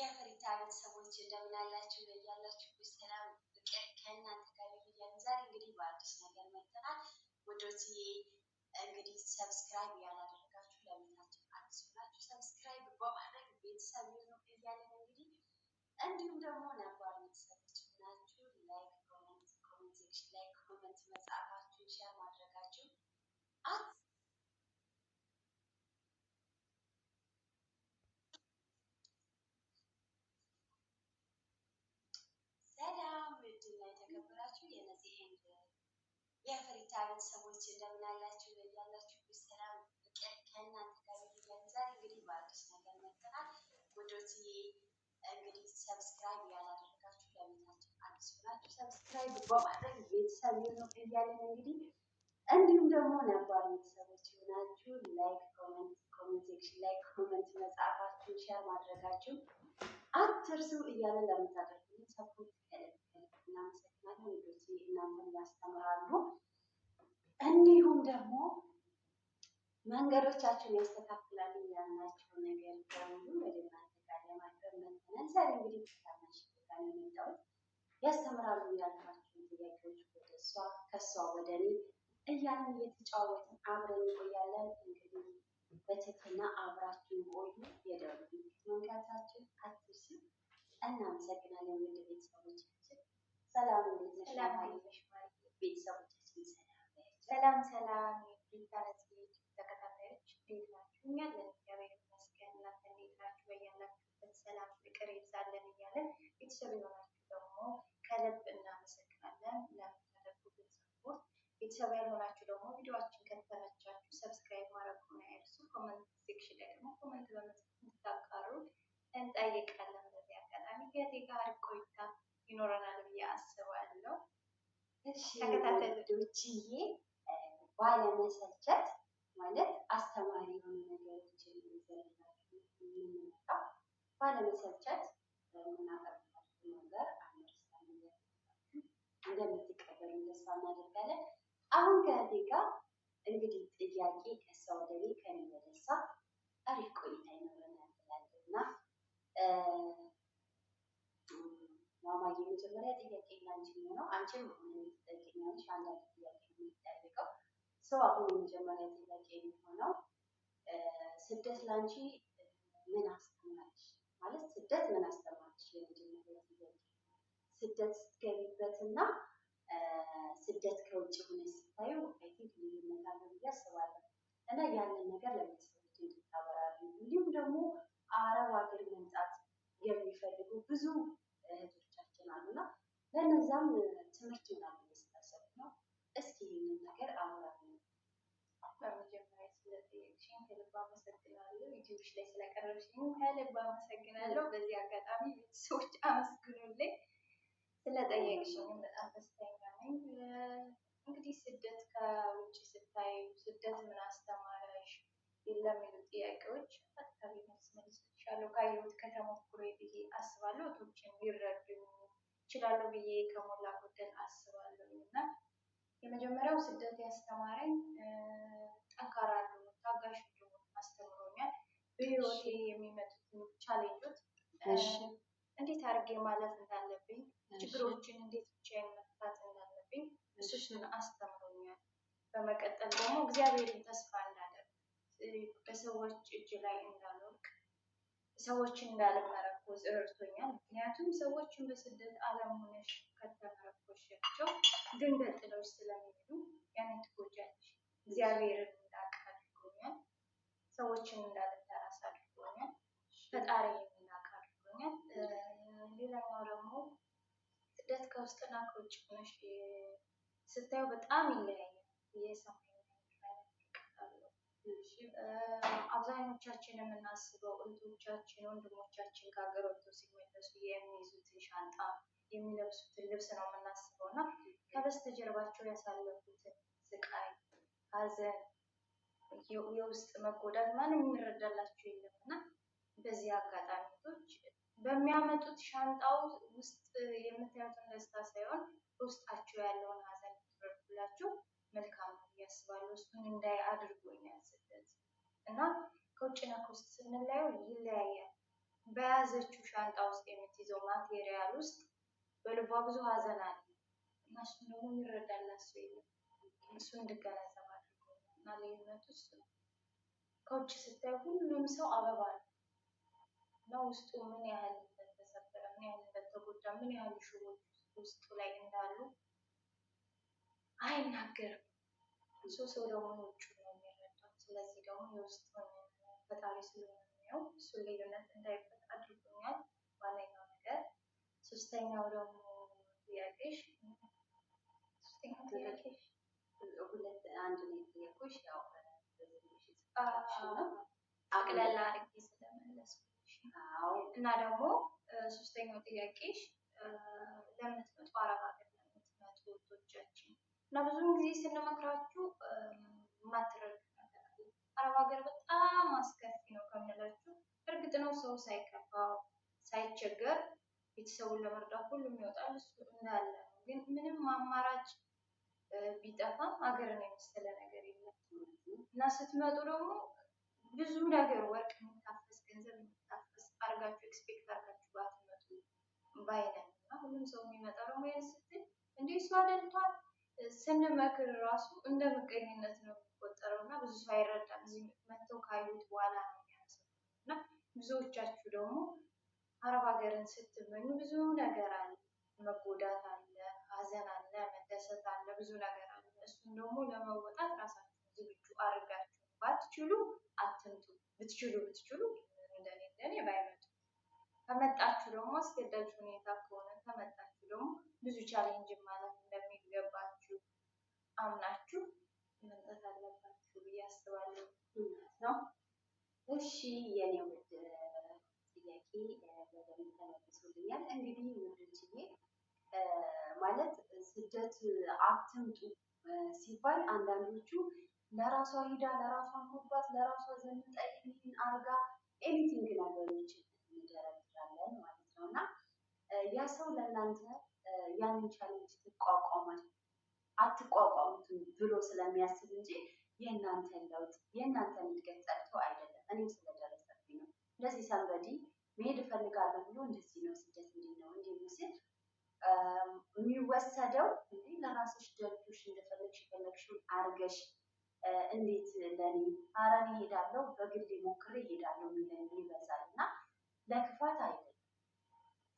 የፍሪታ ቤተሰቦች እንደምን አላችሁ? ያላችሁ ሰላም ፍቅር ከእናንተ ጋር ይሁን። ዛሬ እንግዲህ በአዲስ ነገር መጥተናል። ወዶችዬ እንግዲህ ሰብስክራይብ ያላደረጋችሁ ለቤታችን አዲስ ናችሁ፣ ሰብስክራይብ በማድረግ ቤተሰብ ይሁኑ እያለን እንግዲህ እንዲሁም ደግሞ ነባር ቤተሰቦች ናችሁ ላይክ ኮሜንት ሴክሽን ላይ ኮሜንት መጻፋችሁ ሼር ማድረጋችሁ ሰላም ውድና የተከበራችሁ የነዚህ ኤንድ የፍሪታ ቤተሰቦች እንደምን አላችሁ? ያላችሁ ሰላም ፍቅር ከእናንተ ጋር ይሁን። ዛሬ እንግዲህ በአዲስ ነገር መጥተናል። ወዶችዬ እንግዲህ ሰብስክራይብ ያላደረጋችሁ ለቤታችን አዲስ ናችሁ፣ ሰብስክራይብ በማድረግ ቤተሰብ ይሁኑ እያለን እንግዲህ እንዲሁም ደግሞ ነባር ቤተሰቦች ይሆናችሁ ላይክ ኮሜንት ሴክሽን ላይ ኮሜንት መጻፋችሁ ሼር ማድረጋችሁ አትርሱ እያለን ለምታደርጉኝ ሰፖርት እናመሰግናለን። ልጆች እናንተን ያስተምራሉ፣ እንዲሁም ደግሞ መንገዶቻችሁን ያስተካክላሉ ያልናቸው ነገር በሙሉ ወደ እናንተ ጋር ለማቅረብ መጥተናል። ዛሬ እንግዲህ ከታናሽ ጋር የመጣሁት ያስተምራሉ ያልኳቸውን ጥያቄዎች ወደ እሷ ከእሷ ወደ እኔ እያለን እየተጫወትን አብረን እንቆያለን። እንግዲህ በትህትና አብራችሁን ቆዩ። የደወል ምልክት መንካታችሁን አትርሱ። እናመሰግናለን። ውድ ቤተሰቦቻችን ሰላም ቤተሰቦቻችን ሰላም ሰላም የፍሪታ ተከታታዮች እንዴት ናችሁ? እኛ ለእግዚአብሔር ይመስገን። እናንተ እንዴት ናችሁ? በያላችሁበት ሰላም ፍቅር ይብዛልን እያለን ቤተሰብ የሆናችሁ ደግሞ ከልብ እናመሰግናለን ለምታደርጉልን ሰፖርት። ቤተሰብ ያልሆናችሁ ደግሞ ቪዲዮችን ከተመቻችሁ ሰብስክራይብ ማድረጉን አይርሱ። ኮመንት ሴክሽን ላይ ደግሞ ኮመንት በመስጠት እንድታጋሩ እንጠይቃለን። በዚህ አጋጣሚ ከእቴ ጋር ቆይታ ይኖረናል ብዬ አስባለሁ። እሺ ተከታታዮችዬ ባለመሰልቸት ማለት አስተማሪ የሆኑ ነገሮችን ይዘንላችሁ የምንመጣው ባለመሰልቸት የምናቀርብላችሁ ነገር አንደርስታንድ እንደምትቀበሉ ተስፋ እናደርጋለን። አሁን ከእቴ ጋር እንግዲህ ጥያቄ ከእሷ ወደ እኔ ከእኔ ወደ እሷ አሪፍ ቆይታ ይኖረናል እና ማማዬ የመጀመሪያ ጥያቄ ላንቺ ነው። አንቺም ትጠይቂኛለሽ። አንዳንድ ጥያቄ ነው የሚጠይቀው ሰው። አሁን የመጀመሪያ ጥያቄ የሚሆነው ስደት ላንቺ ምን አስተማርሽ? ማለት ስደት ምን አስተማርሽ? የመጀመሪያ ጥያቄ ስደት ስትገቢበትና ስደት ከውጭ ሆነ ስታዩ አይ ቲንክ ልዩነት አለ ብዬ አስባለሁ እና ያንን ነገር ለቤተሰቦች እንድታበራሪ እንዲሁም ደግሞ አረብ ሀገር መምጣት የሚፈልጉ ብዙ እህቶቻችን አሉና ለነዛም ትምህርት ይሆናል ስታሰብ ነው። እስኪ ይህንን ነገር አብራሪ ነው። በመጀመሪያ ስለጠየቅሽኝ ከልብ አመሰግናለሁ። ዩቲዩብሽ ላይ ስለቀረብሽኝ ከልብ አመሰግናለሁ። በዚህ አጋጣሚ ቤተሰቦች አመስግኑልኝ። ስለጠየቅሽኝ በጣም ደስተኛ ነኝ። እንግዲህ ስደት ከውጭ ስታዩ ስደት ምን አስተማረሽ ለሚሉ ጥያቄዎች አጥታቢ መልስ መልስልሻለሁ። ካየሁት ከተሞክሮ ብዬ አስባለሁ። እህቶችን ሊረዱ ይችላሉ ብዬ ከሞላ ጎደል አስባለሁ እና የመጀመሪያው ስደት ያስተማረኝ ጠንካራ እንደሆነ ታጋሽ እንደሆነ አስተምሮኛል። በህይወቴ የሚመጡትን ቻሌንጆች እንዴት አድርጌ ማለፍ እንዳለብኝ፣ ችግሮችን እንዴት ብቻዬን መፍታት እንዳለብኝ እሱን አስተምሮኛል። በመቀጠል ደግሞ እግዚአብሔርን ተስፋ እንዳደርግ፣ በሰዎች እጅ ላይ እንዳልወድቅ፣ ሰዎችን እንዳልመረኮዝ ረድቶኛል። ምክንያቱም ሰዎችን በስደት ዓለም ሆነሽ ከተመረኮሻቸው ድንገት ጥለውሽ ስለሚሄዱ ያንን ትጎጃለሽ። እግዚአብሔርን እንዳውቅ አድርጎኛል። ሰዎችን እንዳልተራስ አድርጎኛል። ፈጣሪን እንዳውቅ አድርጎኛል። ሌላኛው ደግሞ ስደት ከውስጥና ከውጭ ሆነሽ ስታዩ በጣም ይለያያል። የሰማይ አብዛኞቻችን የምናስበው እህቶቻችን ወንድሞቻችን ከሀገር ወጥተው ሲመለሱ የሚይዙትን ሻንጣ የሚለብሱትን ልብስ ነው የምናስበው እና ከበስተጀርባቸው ያሳለፉትን ስቃይ፣ ሐዘን፣ የውስጥ መጎዳት ማንም የሚረዳላቸው የለም እና በዚህ አጋጣሚዎች በሚያመጡት ሻንጣው ውስጥ የምታዩትን ደስታ ሳይሆን በውስጣቸው ያለውን ሐዘን ትረዱላችሁ መልካም ነው ያስባሉ። እሱን እንዳይ አድርጎኛል ስደት እና ከውጭና ከውስጥ ስንለያዩ ይለያያል። በያዘችው ሻንጣ ውስጥ የምትይዘው ማቴሪያል ውስጥ በልቧ ብዙ ሀዘን አለ እና እሱን ደግሞ የሚረዳላት ሰው የለም። እሱ እንድገነዘብ አድርጎ እና ልዩነቱ እሱ ነው። ከውጭ ስታይ ሁሉም ሰው አበባ ነው እና ውስጡ ምን ያህል እንደተሰበረ፣ ምን ያህል እንደተጎዳ፣ ምን ያህል ሽቦች ውስጡ ላይ እንዳሉ አይናገርም። ሰው ደግሞ ውጭ ነው የሚረዳው። ስለዚህ ደግሞ የውስጡን ፈጣሪ ስለሆነ የሚያው እሱን ልዩነት እንዳይፈጠር አድርጎኛል ዋነኛው ነገር። ሶስተኛው ደግሞ ጥያቄሽ ሁለት አንድ ነው የጠየኩሽ፣ ያው አቅለላ አድርጌ ስለመለስኩሽ። እና ደግሞ ሶስተኛው ጥያቄሽ ለምትመጡ አረብ ሀገር ለምትመጡ እህቶቻችን እና ብዙውን ጊዜ ስንመክራችሁ የማትረዱት ነገር አለ። አረብ ሀገር በጣም አስከፊ ነው ከምንላችሁ፣ እርግጥ ነው ሰው ሳይከፋው ሳይቸገር ቤተሰቡን ለመርዳት ሁሉም ይወጣል፣ እሱ እንዳለ ነው። ግን ምንም አማራጭ ቢጠፋም ሀገርን የመሰለ ነገር የለም እና ስትመጡ ደግሞ ብዙ ነገር ወርቅ የሚታፈስ ገንዘብ የሚታፈስ አርጋችሁ ኤክስፔክት አርጋችሁ ባትመጡ ባይነን እና ሁሉም ሰው የሚመጣው ደግሞ ይህን ስትል እንዲህ እሷ አደልቷል ስንመክር ራሱ እንደ ምቀኝነት ነው የሚቆጠረው እና ብዙ ሰው አይረዳም። እዚህ መጥተው ካዩት በኋላ ነው የሚያመሰግኑት እና ብዙዎቻችሁ ደግሞ አረብ ሀገርን ስትመኙ ብዙ ነገር አለ፣ መጎዳት አለ፣ ሀዘን አለ፣ መደሰት አለ፣ ብዙ ነገር አለ። እሱን ደግሞ ለመወጣት ራሳችሁን ዝግጁ አድርጋችሁ ባትችሉ አትምጡ። ብትችሉ እንደኔ ባይመጡ። ከመጣችሁ ደግሞ አስገዳጅ ሁኔታ ከሆነ ከመጣችሁ ደግሞ ብዙ ቻሌንጅ ማለት እንደሚገባችሁ አምናችሁ መምጣት አለባችሁ ብዬ አስባለሁ ነው። እሺ የኔ ውድ ጥያቄ በደንብ ተመልሶልኛል። እንግዲህ ውዶችዬ ማለት ስደት አትምጡ ሲባል አንዳንዶቹ ለራሷ ሂዳ ለራሷ መባት ለራሷ ዘንጣ ይህን አርጋ ኤኒቲንግ ነገሮች እንደረድራለን ማለት ነው እና ያ ሰው ለእናንተ ያንን ቻሌንጅ አትቋቋሙትም ብሎ ስለሚያስብ እንጂ የእናንተን ለውጥ የእናንተን እድገት ጠልቶ አይደለም። እኔም ስለደረሰብኝ ነው። እንደዚህ ሰንበዲ መሄድ እፈልጋለሁ ብሎ እንደዚህ ነው ስደት እንዲህ ነው እንዲህ ሲል የሚወሰደው እንዲህ ለራስሽ ደልቶሽ እንደፈለግሽ የፈለግሽውን አርገሽ እንዴት ለኔ አረን እሄዳለሁ በግሌ ሞክሬ እሄዳለሁ የሚለን ይበዛል እና ለክፋት አይደለም።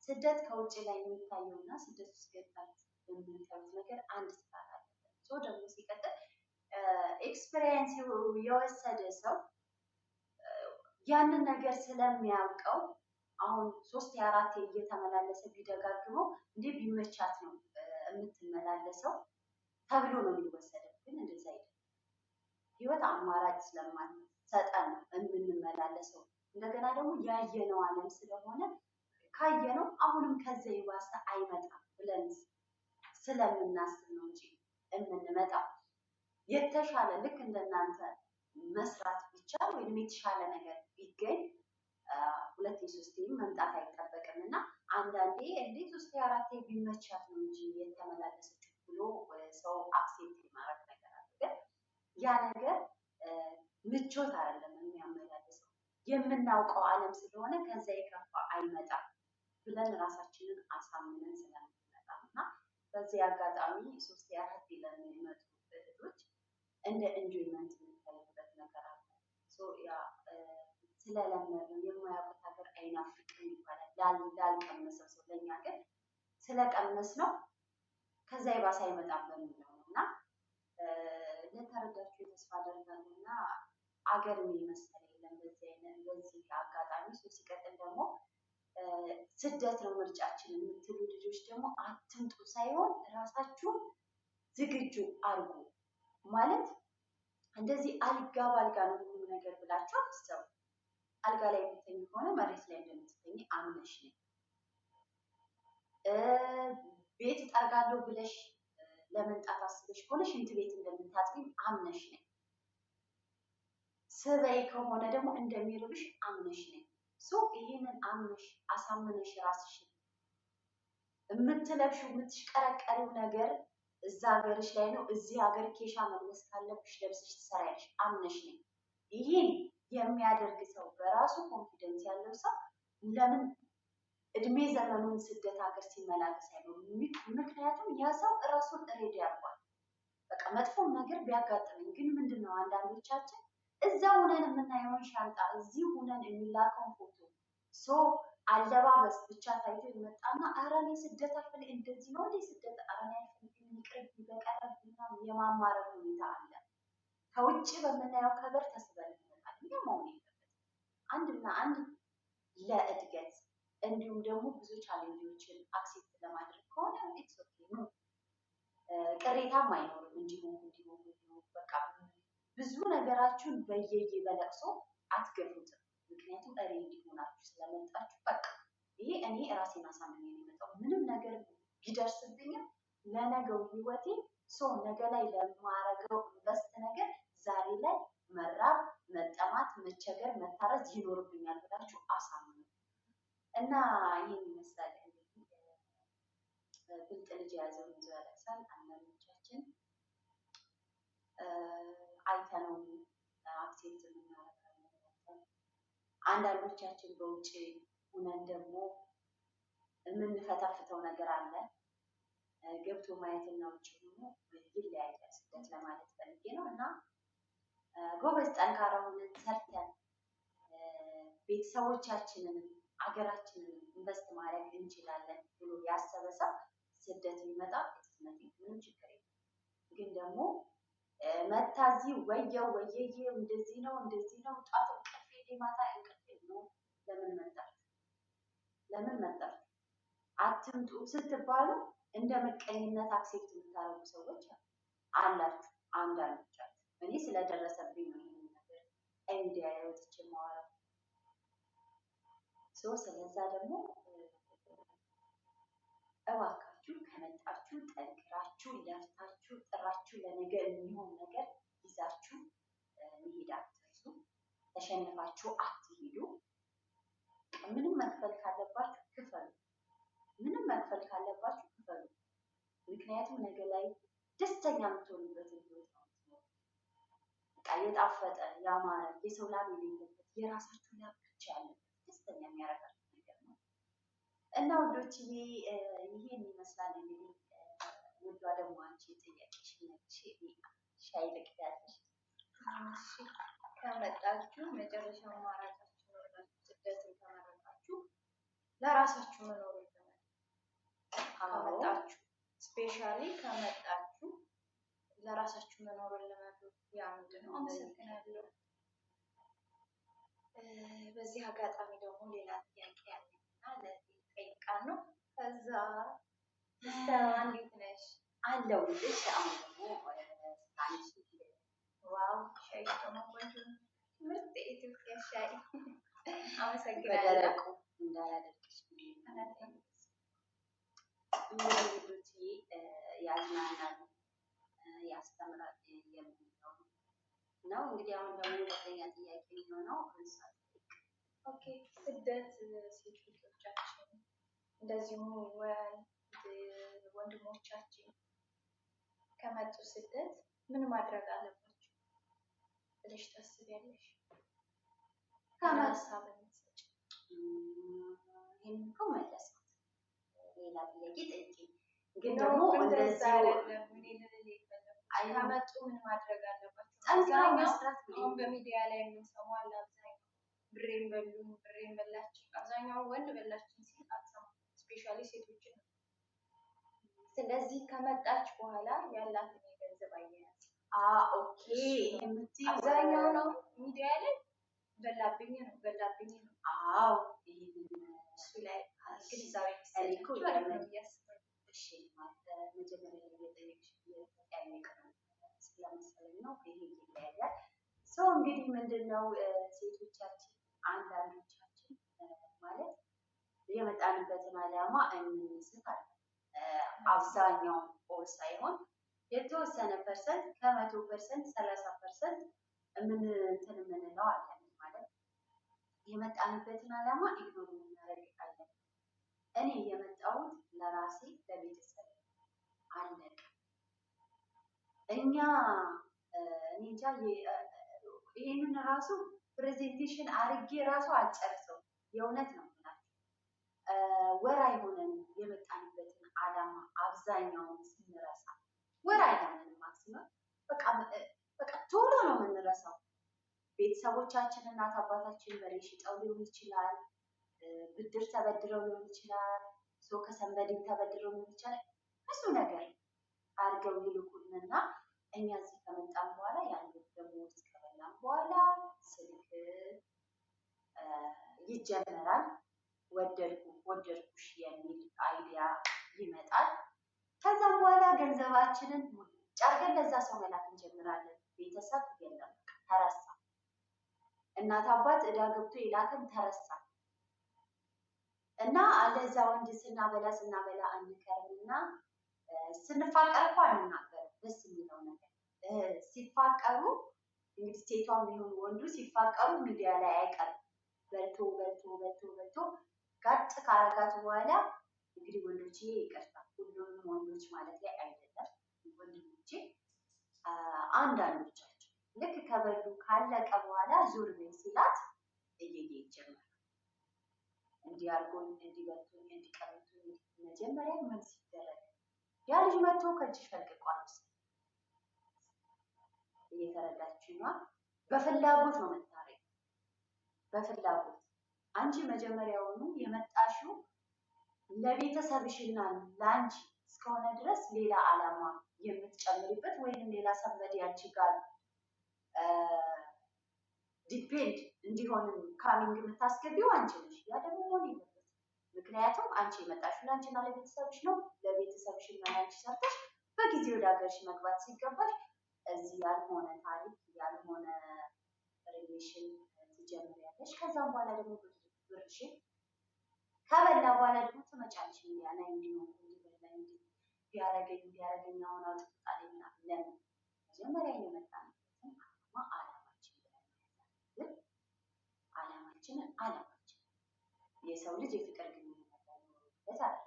ስደት ከውጭ ላይ የሚታየው እና ስደት ውስጥ ገብታችሁ የምታዩት ነገር አንድ ስፋት አለ። ሶ ደግሞ ሲቀጥል ኤክስፔሪየንስ የወሰደ ሰው ያንን ነገር ስለሚያውቀው አሁን 3-4 እየተመላለሰ ቢደጋግመው እንዴ ቢመቻት ነው የምትመላለሰው ተብሎ ነው የሚወሰደው። ግን እንደዛ አይደለም። ህይወት አማራጭ ስለማትሰጠን ነው የምንመላለሰው። እንደገና ደግሞ ያየነው ዓለም ስለሆነ ካየነው አሁንም ከዛ ይባሰ አይመጣም ብለን ስለምናስብ ነው እንጂ የምንመጣው የተሻለ ልክ እንደናንተ መስራት ቢቻል ወይም የተሻለ ነገር ቢገኝ 2-3 መምጣት አይጠበቅም እና አንዳንዴ እንዴት 3-4 ቢመቻት ነው እንጂ የተመላለሰችው ብሎ ሰው አክሴፕት የማድረግ ነገር አለ። ግን ያ ነገር ምቾት አይደለም የሚያመላልሰው። የምናውቀው ዓለም ስለሆነ ከዛ የከፋ አይመጣም ብለን ራሳችንን አሳምነን ስለምንመጣ እና በዚህ አጋጣሚ 3-4 ለሚመጡ እህቶች እንደ ኢንጆይመንት የምታዩበት ነገር አለ። ያ ስለለመዱ የማያውቁት ሀገር አይናፍቅም ይባላል። ላልቀመሰው ሰው ለእኛ ግን ስለቀመስ ነው ከዛ ይባስ አይመጣም በሚለው ነው እና ለተረዳችሁ ተስፋ አደርጋለሁ እና አገርን የመሰለ የለም በዚህ አጋጣሚ። ሲቀጥል ደግሞ ስደት ነው ምርጫችን የምትሉ ልጆች ደግሞ አትምጡ ሳይሆን ራሳችሁን ዝግጁ አድርጉ። ማለት እንደዚህ አልጋ ባልጋ ነው ሁሉ ነገር ብላችሁ አትሰቡ። አልጋ ላይ የምትተኝ ከሆነ መሬት ላይ እንደምትተኝ አምነሽ ነኝ። ቤት እጠርጋለሁ ብለሽ ለመምጣት አስበሽ ከሆነ ሽንት ቤት እንደምታጥቢ አምነሽ ነኝ። ስበይ ከሆነ ደግሞ እንደሚርብሽ አምነሽ ነኝ። ይሄንን አምነሽ አሳምነሽ ራስሽን የምትለብሽው የምትሽቀረቀሪው ነገር እዛ ሀገርሽ ላይ ነው። እዚህ ሀገር ኬሻ መለስ ካለብሽ ለብሰሽ ትሰሪያለሽ አምነሽ ነኝ። ይሄን የሚያደርግ ሰው በራሱ ኮንፊደንስ ያለው ሰው ለምን እድሜ ዘመኑን ስደት ሀገር ሲመላለስ አይኖርም? ምክንያቱም ያ ሰው እራሱን ሬዲ አድርጓል። በቃ መጥፎም ነገር ቢያጋጥመኝ ግን ምንድነው አንዳንዶቻችን እዛ ሁነን የምናየውን ሻንጣ እዚህ ሁነን የሚላከውን ፎቶ አለባበስ ብቻ ታይቶ ይመጣና ኧረ እኔ ስደት አልፈልግም እንደዚህ ነው እንዴ ስደት ኧረ እኔ አልፈልግም ይቅርብኝ በቀረብኝ የማማረር ሁኔታ አለ። ከውጭ በምናየው ከበር ተስበን ይመጣል። ይህ መሆን የለበትም። አንድና አንድ ለእድገት እንዲሁም ደግሞ ብዙ ቻሌንጆችን አክሴፕት ለማድረግ ከሆነ ኢትስ ኦኬ ነው። ቅሬታም አይኖርም። እንዲሁ በቃ ብዙ ነገራችሁን በለቅሶ አትገፉትም። ምክንያቱም ሬዲ ሆናችሁ ስለመጣችሁ በቃ ይሄ እኔ ራሴን አሳምኜ ነው የመጣው። ምንም ነገር ቢደርስብኝም ለነገው ህይወቴ ነገ ላይ ለማረገው ኢንቨስት ነገር ዛሬ ላይ መራብ፣ መጠማት፣ መቸገር፣ መታረዝ ይኖርብኛል ብላችሁ አሳምኑ እና ይህን ይመስላል። እንግዲህ ብልጥ ልጅ የያዘውን ይዞ ያለቅሳል። አንዳንዶቻችን አይተነው አክሴፕት የምናደርጋለን። አንዳንዶቻችን በውጭ ሁነን ደግሞ የምንፈተፍተው ነገር አለ። ገብቶ ማየትና ውጭ ሆኖ ይለያያል ስደት ለማለት ፈልጌ ነው። እና ጎበዝ ጠንካራ ሆነን ሰርተን ቤተሰቦቻችንን አገራችንን ኢንቨስት ማድረግ እንችላለን ብሎ ያሰበ ሰው ስደት ቢመጣ ምንም ችግር የለም። ግን ደግሞ መታዚ ወየው ወየዬ እንደዚህ ነው ጧት እንቅልፌ ማታ እንቅልፌ ነው። ለምን መጣችሁ አትምጡ ስትባሉ እንደ ምቀኝነት አክሴፕት የምታደርጉ ሰዎች አላችሁ። አንዳንዶቻችሁ እኔ ስለደረሰብኝ ነው ይሄን ነገር እንዲያዩት ማወራው። ስለዛ ደግሞ እባካችሁ ከመጣችሁ ጠንክራችሁ ለፍታችሁ ጥራችሁ ለነገ የሚሆን ነገር ይዛችሁ መሄድ አትርሱ። ተሸንፋችሁ አትሄዱ። ምንም መክፈል ካለባችሁ ክፈሉ። ምክንያቱም ነገ ላይ ደስተኛ የምትሆኑበትን ህይወት ነው የምትኖሩት። በቃ የጣፈጠ ያማረ የሰው ላብ የሌለበት የራሳችሁ ላብ ብቻ ያለበት ደስተኛ የሚያደርጋችሁ ነገር ነው እና ውዶችዬ ይሄን ይመስላል። እንግዲህ ውዷ ደግሞ አንቺ ጥያቄሽ ነች ሻይ ልቅዳለሽ። ከመጣችሁ መጨረሻ አማራጫችሁ ወርዳችሁ ስደትን ከመረጣችሁ ለራሳችሁ መኖር ይሆናል። ከመጣችሁ ስፔሻሊ ከመጣችሁ ለራሳችሁ መኖርን ለመኖር ያ ምንድን ነው? አመሰግናለሁ። በዚህ አጋጣሚ ደግሞ ሌላ ጥያቄ ያለኝና ለዚህ ጠይቃል ነው። ከዛ እንዴት ነሽ? አለሁልሽ። አሁን ደግሞ አንቺ ዋው ሻይ ደግሞ ቆንጆ ምርጥ የኢትዮጵያ ሻይ አመሰግናለሁ። በደረቁ እንዳያደርግሽ እንግዲህ ያዝናናል፣ ያስተምራል የምንለው ነው። እንግዲህ አሁን ደግሞ ሁለተኛ ጥያቄ የሚሆነው ኦኬ ስደት ሴት ልጆቻችን እንደዚሁም ወንድሞቻችን ከመጡ ስደት ምን ማድረግ አለባቸው ብለሽ ታስቢያለሽ? ሀሳብ የምትሰጪ ይህን እኮ መለስኩት። ሌላ ጥያቄ ጠይቂ። ግን ደግሞ እንደዚህ ከመጡ ምን ማድረግ አለባቸው? ጠንክረው መስራት። አሁን በሚዲያ ላይ የምንሰማው አለ አብዛኛው ብሬን በሉኝ፣ ብሬን በላችን። አብዛኛው ወንድ በላችን ሲል አትሰማም፣ ስፔሻሊ ሴቶችን ነው። ስለዚህ ከመጣች በኋላ ያላትን የገንዘብ አያያዝ ኦኬ የምትይው አብዛኛው ነው ሚዲያ ላይ በላብኝ ነው። አዎ እሱ ላይ ግንዛቤ እኮ እሺ መጀመሪያ ላይ የጠየቅሽ ጥያቄ ስለመሰለኝ ነው። ይሄ ይለያያል። እንግዲህ ምንድነው ሴቶቻችን አንዳንዶቻችን ማለት የመጣንበትን ዓላማ እንስታለን። አብዛኛው ኦል ሳይሆን የተወሰነ ፐርሰንት ከ100% 30% የምንለው አለን ማለት የመጣንበትን ዓላማ ኢግኖር እናደርጋለን። እኔ የመጣሁት ለራሴ ለቤተሰብ አለቀ። እኛ እንጃ ይሄንን ራሱ ፕሬዘንቴሽን አርጌ ራሱ አልጨርሰው የእውነት ነው ማለት ወር አይሆነንም የመጣንበትን ዓላማ አብዛኛውን ስንረሳ፣ ወር አይሆነንም ማክሲመም በቃ ቶሎ ነው የምንረሳው። ቤተሰቦቻችን እናት አባታችን በሬ ሽጠው ሊሆን ይችላል፣ ብድር ተበድረው ሊሆን ይችላል፣ ሰው ከሰንበዴ ተበድረው ሊሆን ይችላል። ብዙ ነገር አድርገው ይልኩንና እኛ እዚህ ከመጣን በኋላ ያን ደሞዝ ከበላን በኋላ ስልክ ይጀመራል። ወደድኩሽ የሚል አይዲያ ይመጣል። ከዛም በኋላ ገንዘባችንን ጨርገን ለዛ ሰው መላክ እንጀምራለን። ቤተሰብ የለም ተረሳ። እናት አባት ዕዳ ገብቶ የላክን ተረሳ እና ለዛ ወንድ ስናበላ እንከርምና ስንፋቀር እኮ አንናገርም። ደስ የሚለው ነገር ሲፋቀሩ እንግዲህ ሴቷም ቢሆን ወንዱ ሲፋቀሩ ሚዲያ ላይ አይቀርም። በልቶ ጋጥ ካረጋት በኋላ እንግዲህ ወንዶች ይቅርታ፣ ሁሉንም ወንዶች ማለት ላይ አይደለም። ወንዶች አንዳንዶቻቸው ልክ ከበሉ ካለቀ በኋላ ዙር ቤት ሲላት እየየ ይጀምራል። እንዲያርጎኝ እንዲበልቶኝ እንዲቀምጡኝ መጀመሪያ ምን ሲደረግ ያ ልጅ መጥቶ ከእጅሽ ፈልቅቋል። እየተረዳችኝ ነው። በፍላጎት ነው የምታረጊው፣ በፍላጎት አንቺ መጀመሪያውኑ የመጣሽው ለቤተሰብሽና ለአንቺ እስከሆነ ድረስ ሌላ ዓላማ የምትጨምሪበት ወይንም ሌላ ሰንበዴ አንቺ ጋር ዲፔንድ እንዲሆንም ካሚንግ የምታስገቢው አንቺ ነሽ። ያ ደግሞ መሆን የለበትም። ምክንያቱም አንቺ የመጣሽው ለአንቺና ለቤተሰብሽ ነው። ለቤተሰብሽና ለአንቺ ሰርተሽ በጊዜ ወደ ሀገርሽ መግባት ሲገባሽ እዚህ ያልሆነ ታሪክ ያልሆነ ሪሌሽን ትጀምሪያለሽ። ከዛም በኋላ ደግሞ ብርሽን ከበላ በኋላ ደግሞ ትመጫለሽ። ሚዲያ ላይ እንዲሆን ቢያረገኝ አሁን አውጥጣል ምናምን። ለምን መጀመሪያ የመጣንበትን ዓላማችን ብለን ዓላማችን የሰው ልጅ የፍቅር ግንኙነት ላይኖርበት አለ።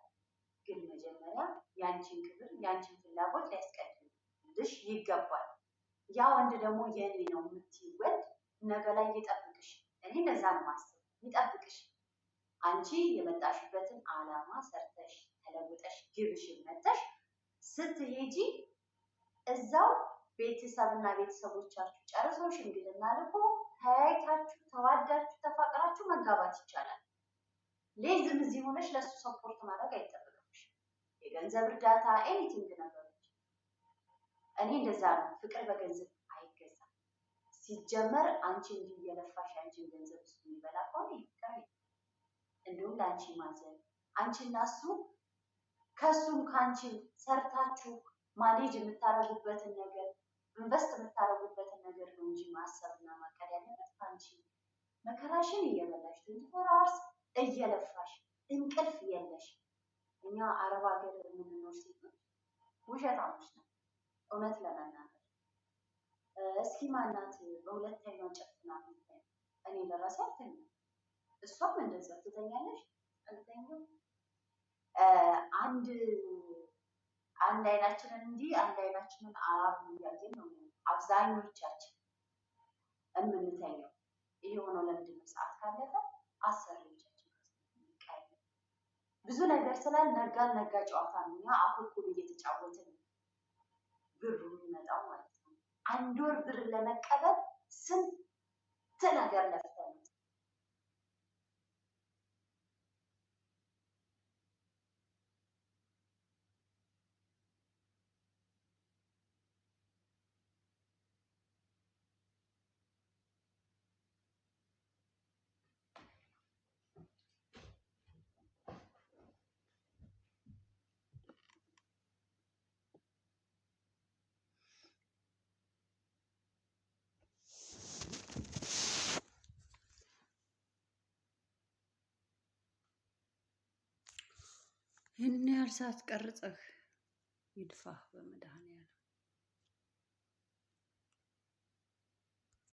ግን መጀመሪያ ያንቺን ክብር ያንቺን ፍላጎት ሊያስቀድምልሽ ይገባል። ያ ወንድ ደግሞ የኔ ነው የምትይው ወንድ ነገ ላይ ይጠብቅሽ። እኔ እንደዛ ነው የማስበው። ይጠብቅሽ። አንቺ የመጣሽበትን ዓላማ ሰርተሽ ተለውጠሽ ግብሽን መተሽ ስትሄጂ እዛው ቤተሰብና ቤተሰቦቻችሁ ጨርሶ ሽምግልና ልኮ ተያይታችሁ ተዋዳችሁ ተፋቅራችሁ መጋባት ይቻላል። ሌዝም እዚህ ሆነሽ ለሱ ሰፖርት ማድረግ አይጠበቅብሽ። የገንዘብ እርዳታ ኤኒቲንግ ነገሮች። እኔ እንደዛ ነው። ፍቅር በገንዘብ አይገዛም። ሲጀመር አንቺ እንዲህ እየለፋሽ አንቺን ገንዘብ እሱ የሚበላ ከሆነ ይፍቅር። እንዲሁም ለአንቺ ማዘን አንቺና እሱ ከሱም ከአንቺ ሰርታችሁ ማኔጅ የምታደርጉበትን ነገር ኢንቨስት የምታደርጉበትን ነገር ነው እንጂ ማሰብና ማቀድ ያለበት ከአንቺ መከራሽን እየበላሽ 24 አወርስ እየለፋሽ እንቅልፍ የለሽ። እኛ አረብ ሀገር የምንኖር ሴቶች ውሸታሞች ነው እውነት ለመናገር። እስኪ ማናት በሁለተኛው ጨፍና ምታይ? እኔ ለራሴ አልተኛም። እሷም እንደዛ ትተኛለሽ አልተኛም። አንድ አይናችንን እንዲህ አንድ አይናችንን አራሩ እያየን ነው አብዛኞቻችን የምንተኛው። ይሄ ሆኖ ለምንድን ነው? ሰዓት ካለፈ አሰሪዎቻችን ብዙ ነገር ስላል ነጋ ጨዋታ ነው። እኛ አኩኩል እየተጫወትን ብሩ የሚመጣው ማለት ነው። አንድ ወር ብር ለመቀበል ስንት ነገር ለፍተን ይህን ያህል ሰዓት ቀርጸህ ይድፋህ በመድኃኒዓለም።